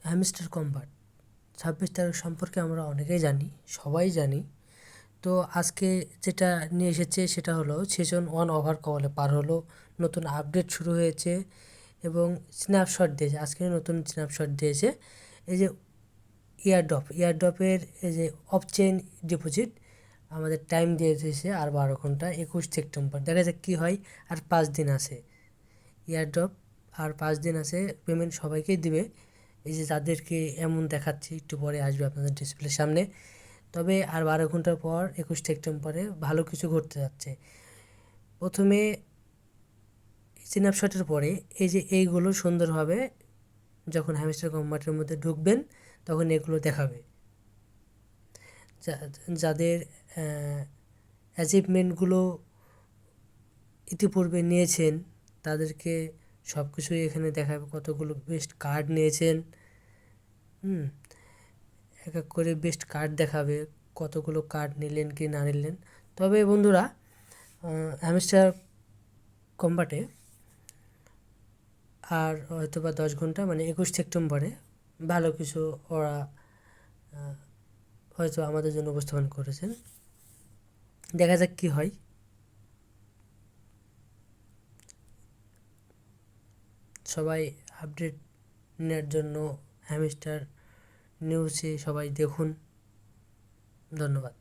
Hamster combat 26 তারিখ সম্পর্কে আমরা অনেকেই জানি, সবাই জানি। তো আজকে যেটা নিয়ে এসেছে সেটা হলো সিজন 1 ওভারঅলে পার হলো, নতুন আপডেট শুরু হয়েছে এবং স্ন্যাপশট দিয়েছে। আজকে নতুন স্ন্যাপশট দিয়েছে এই যে ইয়ারড্রপের এই যে অফ চেইন ডিপোজিট আমাদের টাইম দিয়ে দিয়েছে আর 12 ঘন্টা, 21 সেপ্টেম্বর। দেখা যাক কী হয়। আর 5 দিন আছে ইয়ারড্রপ, আর 5 দিন আছে। পেমেন্ট সবাইকেই দিবে, এই যে যাদেরকে এমন দেখাচ্ছি একটু পরে আসবে আপনাদের ডিসপ্লের সামনে। তবে আর 12 ঘন্টা পর 21 সেপ্টেম্বরে ভালো কিছু ঘটতে যাচ্ছে। প্রথমে স্ন্যাপশটের পরে এই যে এইগুলো সুন্দরভাবে যখন হ্যামস্টার কম্বাটের মধ্যে ঢুকবেন তখন এগুলো দেখাবে। যাদের অ্যাচিভমেন্টগুলো ইতিপূর্বে নিয়েছেন তাদেরকে সব কিছুই এখানে দেখাবে, কতগুলো বেস্ট কার্ড নিয়েছেন। এক এক করে বেস্ট কার্ড দেখাবে, কতগুলো কার্ড নিলেন কি না নিলেন। তবে বন্ধুরা, হ্যামস্টার কম্বাটে আর হয়তো বা 10 ঘন্টা, মানে 21 সেপ্টেম্বরে ভালো কিছু ওরা হয়তো আমাদের জন্য উপস্থাপন করেছেন। দেখা যাক কী হয়। সবাই আপডেট নেওয়ার জন্য হ্যামস্টার নিউজে সবাই দেখুন। ধন্যবাদ।